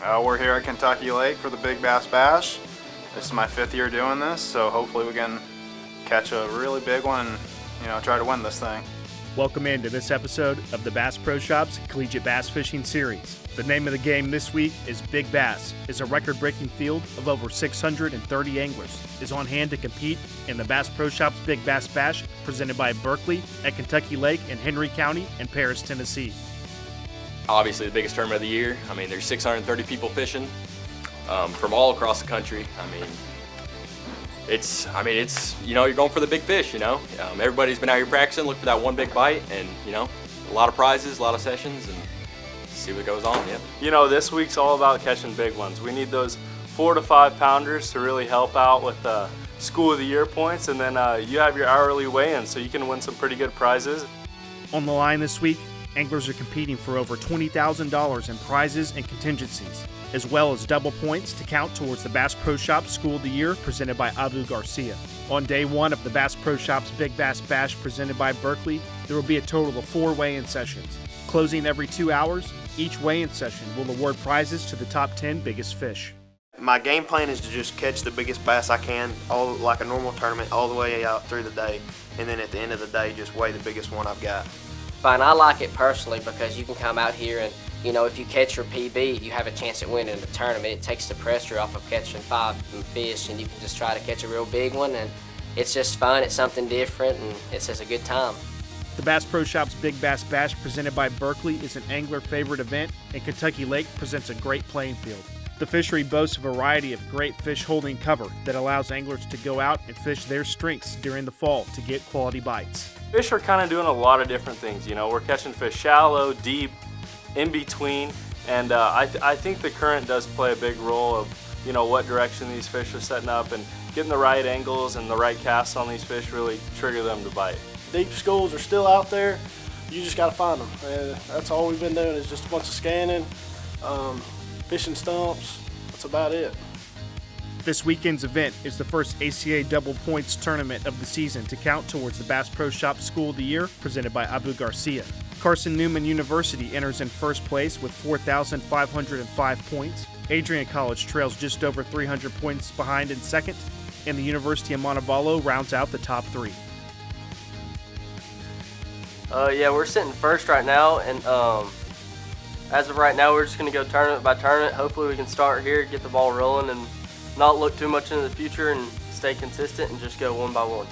We're here at Kentucky Lake for the Big Bass Bash. This is my 5th year doing this, so hopefully we can catch a really big one and, try to win this thing. Welcome into this episode of the Bass Pro Shops Collegiate Bass Fishing Series. The name of the game this week is Big Bass. Is a record-breaking field of over 630 anglers is on hand to compete in the Bass Pro Shops Big Bass Bash presented by Berkley at Kentucky Lake in Henry County and Paris, Tennessee. Obviously the biggest tournament of the year. There's 630 people fishing from all across the country. It's you're going for the big fish, Everybody's been out here practicing, look for that one big bite, and, a lot of prizes, a lot of sessions, and see what goes on, yeah. This week's all about catching big ones. We need those 4 to 5 pounders to really help out with School of the Year points, and then you have your hourly weigh-in, so you can win some pretty good prizes. On the line this week, anglers are competing for over $20,000 in prizes and contingencies, as well as double points to count towards the Bass Pro Shops School of the Year presented by Abu Garcia. On day one of the Bass Pro Shops Big Bass Bash presented by Berkley, there will be a total of 4 weigh-in sessions. Closing every 2 hours, each weigh-in session will award prizes to the top 10 biggest fish. My game plan is to just catch the biggest bass I can, all like a normal tournament, all the way out through the day, and then at the end of the day, just weigh the biggest one I've got. Fine, I like it personally because you can come out here and, if you catch your PB, you have a chance at winning the tournament. It takes the pressure off of catching 5 fish, and you can just try to catch a real big one, and it's just fun, it's something different, and it's just a good time. The Bass Pro Shops Big Bass Bash presented by Berkley is an angler favorite event, and Kentucky Lake presents a great playing field. The fishery boasts a variety of great fish holding cover that allows anglers to go out and fish their strengths during the fall to get quality bites. Fish are kind of doing a lot of different things, we're catching fish shallow, deep, in between, and I think the current does play a big role of, what direction these fish are setting up, and getting the right angles and the right casts on these fish really trigger them to bite. Deep schools are still out there, you just got to find them, and that's all we've been doing is just a bunch of scanning, fishing stumps, that's about it. This weekend's event is the first ACA double points tournament of the season to count towards the Bass Pro Shops School of the Year presented by Abu Garcia. Carson Newman University enters in first place with 4,505 points. Adrian College trails just over 300 points behind in second, and the University of Montevallo rounds out the top 3. We're sitting first right now, and as of right now, we're just going to go tournament by tournament. Hopefully we can start here, get the ball rolling, and not look too much into the future and stay consistent and just go one by one.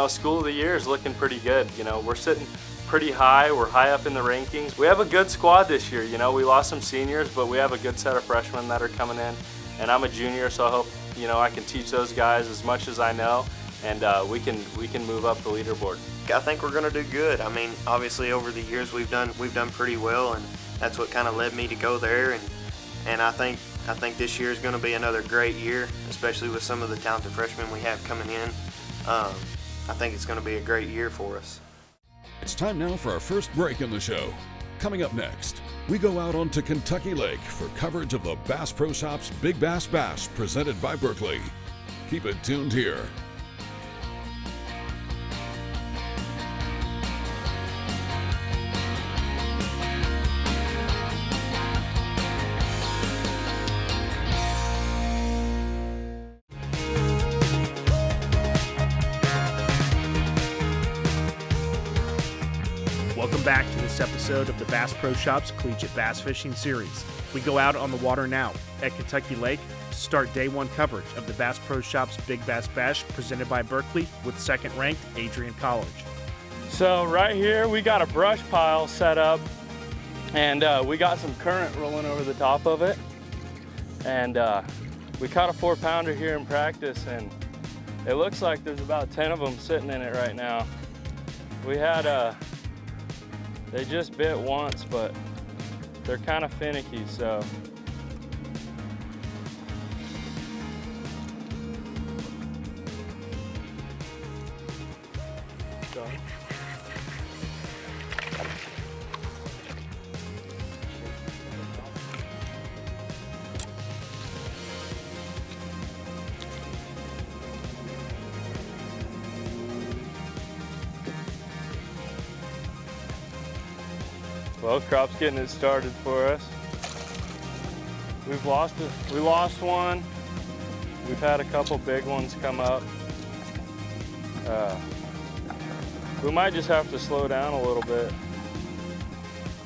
School of the Year is looking pretty good. We're sitting pretty high. We're high up in the rankings. We have a good squad this year. We lost some seniors, but we have a good set of freshmen that are coming in. And I'm a junior, so I hope, I can teach those guys as much as I know, and we can move up the leaderboard. I think we're going to do good. Obviously over the years we've done pretty well, and that's what kind of led me to go there. And I think this year is going to be another great year, especially with some of the talented freshmen we have coming in. I think it's going to be a great year for us. It's time now for our first break in the show. Coming up next, we go out onto Kentucky Lake for coverage of the Bass Pro Shops Big Bass Bash presented by Berkley. Keep it tuned here. Welcome back to this episode of the Bass Pro Shops Collegiate Bass Fishing Series. We go out on the water now at Kentucky Lake to start day one coverage of the Bass Pro Shops Big Bass Bash presented by Berkley with second-ranked Adrian College. So right here we got a brush pile set up, and we got some current rolling over the top of it, and we caught a 4-pounder here in practice, and it looks like there's about 10 of them sitting in it right now. We had they just bit once, but they're kind of finicky, so. Well, crop's getting it started for us. We lost one. We've had a couple big ones come up. We might just have to slow down a little bit.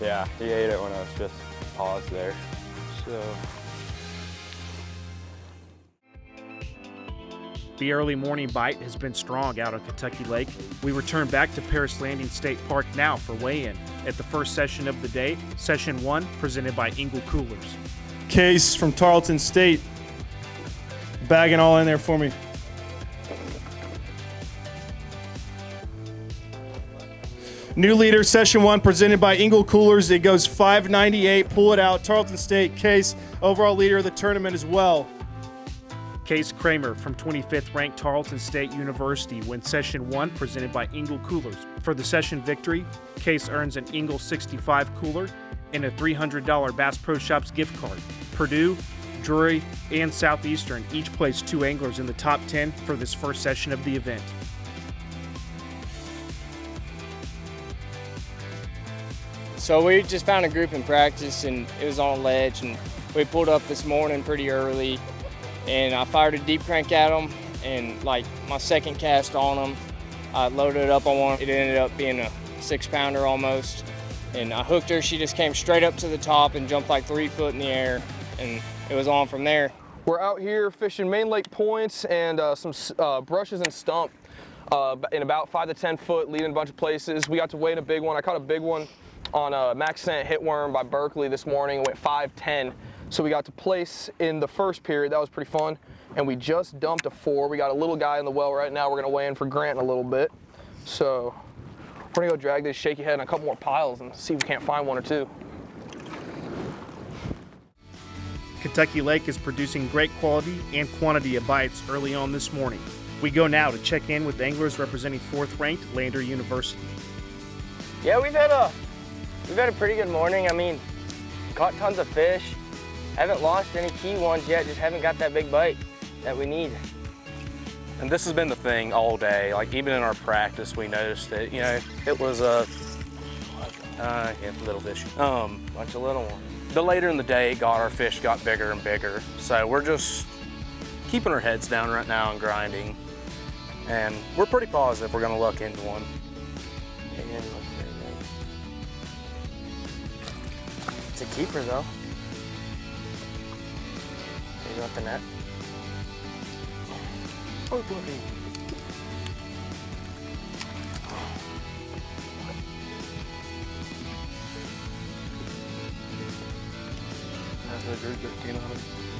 Yeah, he ate it when I was just paused there. So. The early morning bite has been strong out on Kentucky Lake. We return back to Paris Landing State Park now for weigh-in at the first session of the day, Session 1, presented by Engel Coolers. Case from Tarleton State, bagging all in there for me. New leader, Session 1, presented by Engel Coolers. It goes 598. Pull it out. Tarleton State, Case, overall leader of the tournament as well. Case Kramer from 25th ranked Tarleton State University wins Session 1, presented by Engel Coolers. For the session victory, Case earns an Engel 65 cooler and a $300 Bass Pro Shops gift card. Purdue, Drury, and Southeastern each placed 2 anglers in the top 10 for this first session of the event. So we just found a group in practice, and it was on a ledge, and we pulled up this morning pretty early, and I fired a deep crank at them, and like my second cast on them, I loaded it up on one. It ended up being a 6-pounder almost, and I hooked her. She just came straight up to the top and jumped like 3 foot in the air, and it was on from there. We're out here fishing main lake points and some brushes and stump in about 5 to 10 foot, leading a bunch of places. We got to weigh in a big one. I caught a big one on a max scent hitworm by Berkley this morning. It went 5'10". So we got to place in the first period. That was pretty fun. And we just dumped a 4. We got a little guy in the well right now. We're gonna weigh in for Grant in a little bit. So we're gonna go drag this shaky head in a couple more piles and see if we can't find 1 or 2. Kentucky Lake is producing great quality and quantity of bites early on this morning. We go now to check in with anglers representing 4th ranked Lander University. Yeah, we've had a pretty good morning. I mean, caught tons of fish. Haven't lost any key ones yet, just haven't got that big bite that we need. And this has been the thing all day. Like even in our practice, we noticed that, you know, it was a little fish. Bunch of little ones. The later in the day our fish got bigger and bigger. So we're just keeping our heads down right now and grinding. And we're pretty positive we're gonna luck into one. It's a keeper though. You got the net. Oh, buddy.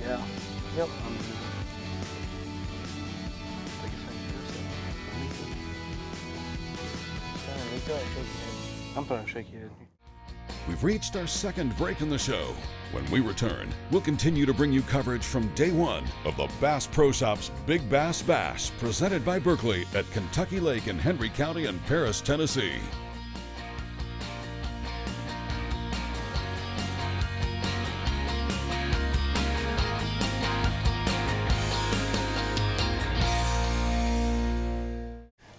Yeah. Yep. I'm gonna shake your head. We've reached our second break in the show. When we return, we'll continue to bring you coverage from day 1 of the Bass Pro Shops Big Bass Bash, presented by Berkley at Kentucky Lake in Henry County and Paris, Tennessee.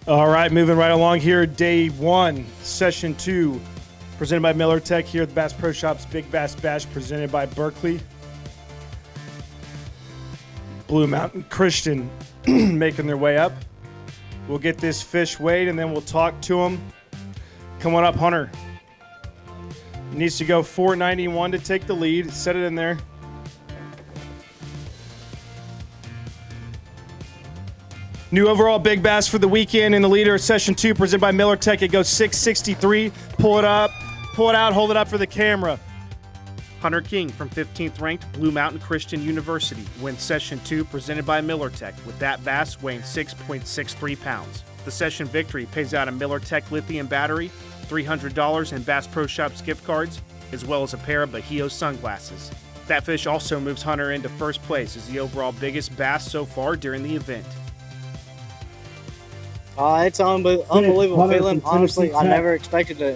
All right, moving right along here, day 1, session 2, presented by MillerTech here at the Bass Pro Shops Big Bass Bash, presented by Berkley. Blue Mountain Christian making their way up. We'll get this fish weighed and then we'll talk to him. Come on up, Hunter. He needs to go 491 to take the lead. Set it in there. New overall big bass for the weekend in the leader of session 2, presented by MillerTech. It goes 663. Pull it up, pull it out, hold it up for the camera. Hunter King from 15th ranked Blue Mountain Christian University wins Session 2, presented by MillerTech, with that bass weighing 6.63 pounds. The session victory pays out a MillerTech lithium battery, $300 in Bass Pro Shops gift cards, as well as a pair of Bahio sunglasses. That fish also moves Hunter into first place as the overall biggest bass so far during the event. It's an unbelievable feeling. Honestly, I never expected to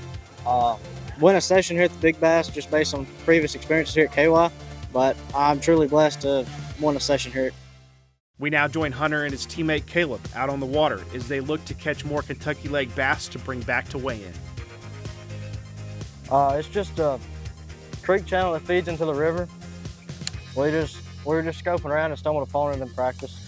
win a session here at the Big Bass just based on previous experiences here at KY, but I'm truly blessed to win a session here. We now join Hunter and his teammate Caleb out on the water as they look to catch more Kentucky Lake bass to bring back to weigh-in. It's just a creek channel that feeds into the river. we were just scoping around and stumbled upon it in practice.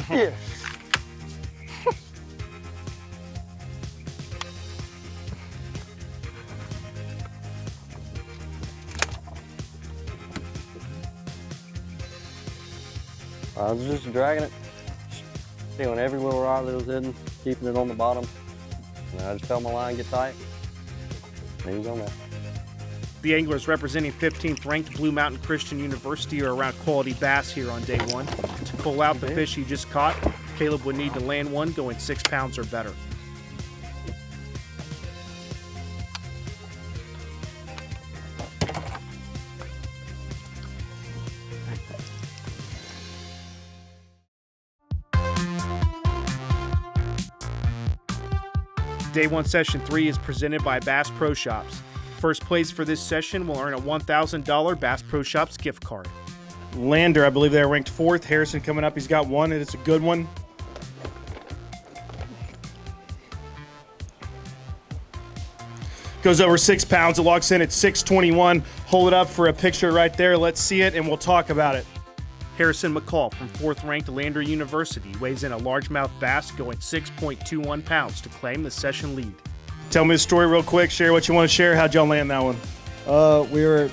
Yes. I was just dragging it, feeling every little rod that was hidden, keeping it on the bottom. And I just felt my line get tight. And he was on there. The anglers representing 15th ranked Blue Mountain Christian University are around quality bass here on day one. To pull out the fish he just caught, Caleb would need to land one going 6 pounds or better. Day 1 Session 3 is presented by Bass Pro Shops. First place for this session will earn a $1,000 Bass Pro Shops gift card. Lander, I believe they're ranked 4th. Harrison coming up, he's got one, and it's a good one. Goes over 6 pounds, it locks in at 621. Hold it up for a picture right there, let's see it, and we'll talk about it. Harrison McCall from 4th ranked Lander University weighs in a largemouth bass going 6.21 pounds to claim the session lead. Tell me the story real quick, share what you want to share. How'd y'all land that one? We were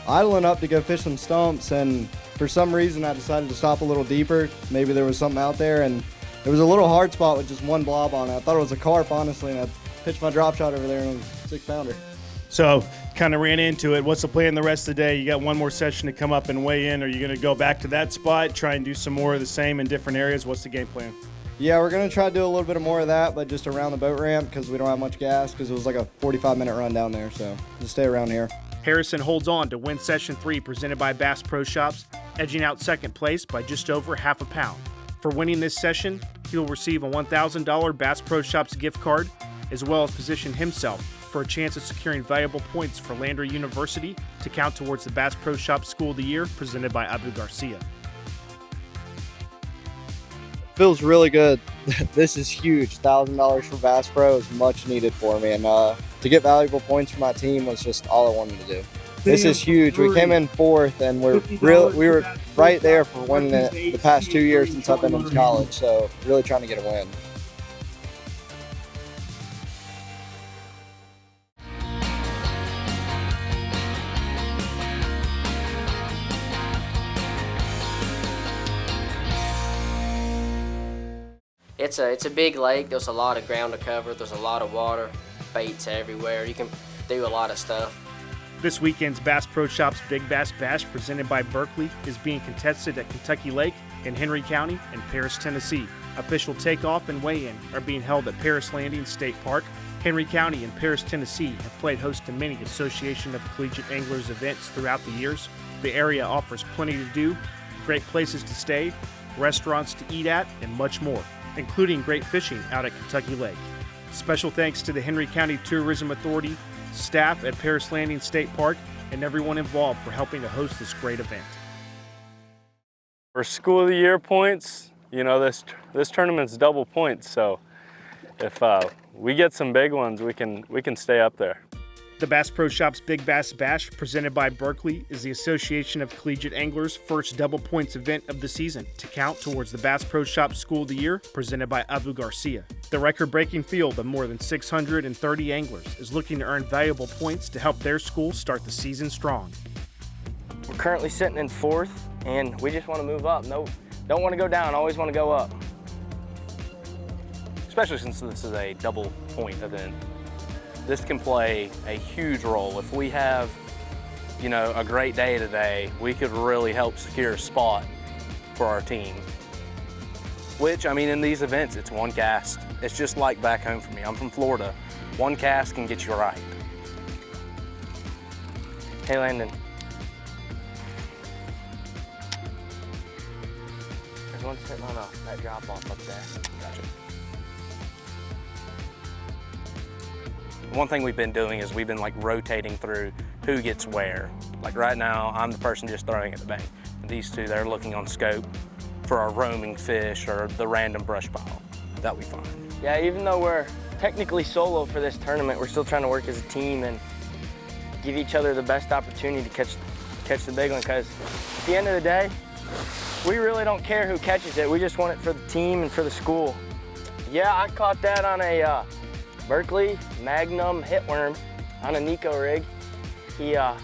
idling up to go fish some stumps, and for some reason I decided to stop a little deeper. Maybe there was something out there, and there was a little hard spot with just one blob on it. I thought it was a carp, honestly, and I pitched my drop shot over there, and it was a 6-pounder. So, kind of ran into it. What's the plan the rest of the day? You got one more session to come up and weigh in. Are you going to go back to that spot, try and do some more of the same in different areas? What's the game plan? Yeah, we're going to try to do a little bit more of that, but just around the boat ramp because we don't have much gas because it was like a 45-minute run down there, so just stay around here. Harrison holds on to win Session 3 presented by Bass Pro Shops, edging out second place by just over half a pound. For winning this session, he will receive a $1,000 Bass Pro Shops gift card, as well as position himself for a chance of securing valuable points for Lander University to count towards the Bass Pro Shops School of the Year presented by Abu Garcia. Feels really good. This is huge. $1,000 for Bass Pro is much needed for me, and to get valuable points for my team was just all I wanted to do. This is huge. We came in 4th, and we were right there for winning it the past 2 years since I've been in college, so really trying to get a win. It's a big lake. There's a lot of ground to cover. There's a lot of water, baits everywhere. You can do a lot of stuff. This weekend's Bass Pro Shops Big Bass Bash presented by Berkley is being contested at Kentucky Lake in Henry County and Paris, Tennessee. Official takeoff and weigh-in are being held at Paris Landing State Park. Henry County and Paris, Tennessee have played host to many Association of Collegiate Anglers events throughout the years. The area offers plenty to do, great places to stay, restaurants to eat at, and much more, including great fishing out at Kentucky Lake. Special thanks to the Henry County Tourism Authority, staff at Paris Landing State Park, and everyone involved for helping to host this great event. For School of the Year points, you know, this tournament's double points, so if we get some big ones, we can stay up there. The Bass Pro Shops Big Bass Bash, presented by Berkley, is the Association of Collegiate Anglers' first double points event of the season to count towards the Bass Pro Shops School of the Year, presented by Abu Garcia. The record-breaking field of more than 630 anglers is looking to earn valuable points to help their school start the season strong. We're currently sitting in 4th, and we just want to move up. No, don't want to go down, always want to go up. Especially since this is a double point event. This can play a huge role. If we have, you know, a great day today, we could really help secure a spot for our team. Which, I mean, in these events, it's one cast. It's just like back home for me. I'm from Florida. One cast can get you right. Hey, Landon. There's one sitting on that drop off up there. Gotcha. one thing we've been doing is we've been like rotating through who gets where. Like right now, I'm the person just throwing at the bank. And these two, they're looking on scope for our roaming fish or the random brush pile that we find. Yeah, even though we're technically solo for this tournament, we're still trying to work as a team and give each other the best opportunity to catch the big one, because at the end of the day, we really don't care who catches it. We just want it for the team and for the school. Yeah, I caught that on a Berkley Magnum hitworm on a Nico rig. He was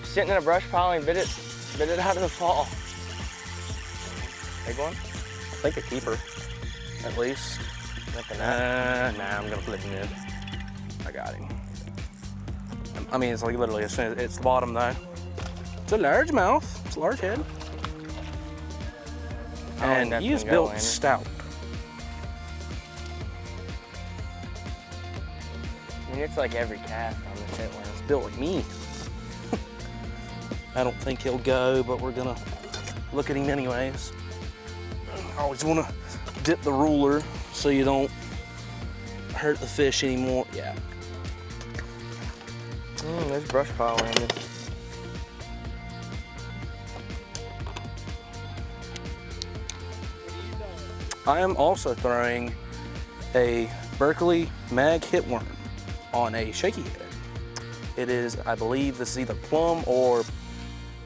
sitting in a brush pile and bit it out of the fall. Big one? I think a keeper, at least. Nah, I'm gonna flip him in. I got him. I mean, it's like literally as soon as it's the bottom though. It's a largemouth. It's a large head. And he is built stout. I mean, it's like every cast on this hitworm. It's built like me. I don't think he'll go, but we're gonna look at him anyways. I always wanna dip the ruler so you don't hurt the fish anymore. Yeah. There's brush pile in it. I am also throwing a Berkley Mag hitworm on a shaky head. It is, I believe, this is either plum or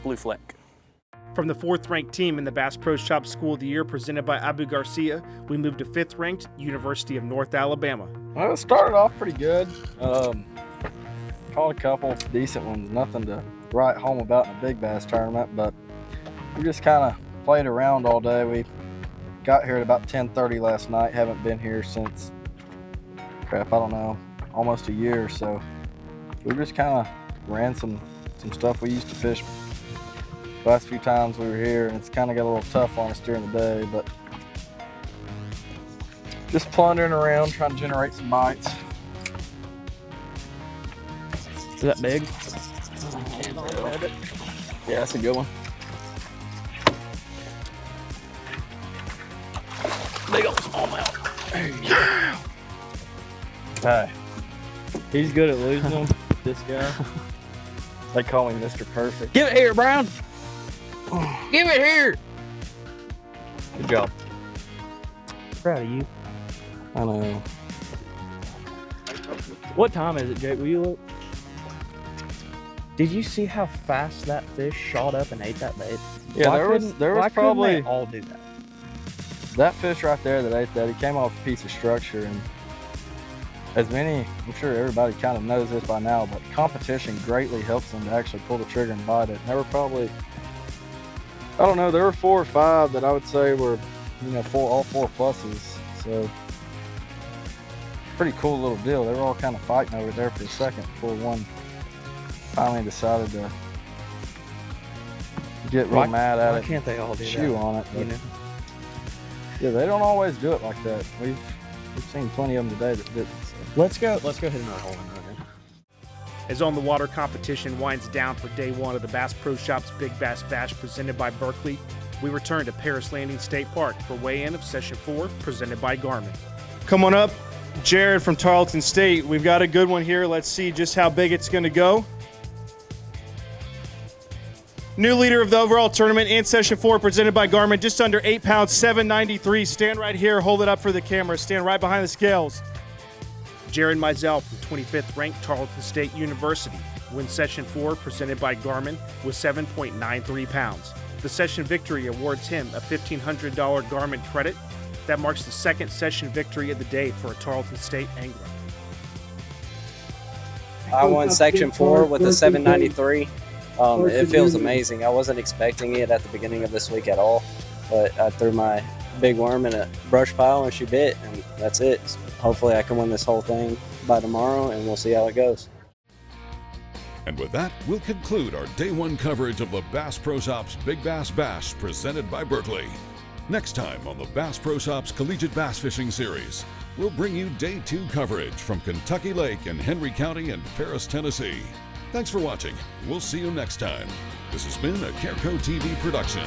blue fleck. From the 4th ranked team in the Bass Pro Shop School of the Year presented by Abu Garcia, we moved to 5th ranked University of North Alabama. Well, it started off pretty good. Caught a couple decent ones, nothing to write home about in a big bass tournament, but we just kind of played around all day. We got here at about 10:30 last night, haven't been here since, crap, I don't know, almost a year, so we just kind of ran some stuff we used to fish the last few times we were here, and it's kind of got a little tough on us during the day, but just plundering around, trying to generate some bites. Is that big? Yeah, that's a good one. Big old smallmouth. Yeah. Hey, he's good at losing them, this guy. They call him Mr. Perfect. Give it here, Brown. Give it here. Good job. Proud of you. I know. What time is it, Jake? Will you look? Did you see how fast that fish shot up and ate that bait? Yeah, there was probably they all do that. That fish right there that ate that, he came off a piece of structure, and as many, I'm sure everybody kind of knows this by now, but competition greatly helps them to actually pull the trigger and bite it. And there were probably, I don't know, there were 4 or 5 that I would say were, you know, all 4 pluses. So pretty cool little deal. They were all kind of fighting over there for a second before one finally decided to get real mad at it. Why can't they all do that? Chew on it. You know? Yeah, they don't always do it like that. We've seen plenty of them today that didn't. So. Let's go hit another hole in right here. As on the water competition winds down for day 1 of the Bass Pro Shop's Big Bass Bash presented by Berkley, we return to Paris Landing State Park for weigh-in of Session 4 presented by Garmin. Come on up, Jared from Tarleton State. We've got a good one here. Let's see just how big it's going to go. New leader of the overall tournament and Session 4 presented by Garmin, just under 8 pounds, 793. Stand right here, hold it up for the camera. Stand right behind the scales. Jared Mizell from 25th ranked Tarleton State University wins Session 4 presented by Garmin with 7.93 pounds. The session victory awards him a $1,500 Garmin credit. That marks the 2nd session victory of the day for a Tarleton State angler. I won Section 4 with a 793. It feels amazing. I wasn't expecting it at the beginning of this week at all, but I threw my big worm in a brush pile and she bit, and that's it. So hopefully I can win this whole thing by tomorrow, and we'll see how it goes. And with that, we'll conclude our Day 1 coverage of the Bass Pro Shops Big Bass Bash presented by Berkley. Next time on the Bass Pro Shops Collegiate Bass Fishing Series, we'll bring you Day 2 coverage from Kentucky Lake in Henry County and Paris, Tennessee. Thanks for watching. We'll see you next time. This has been a Careco TV production.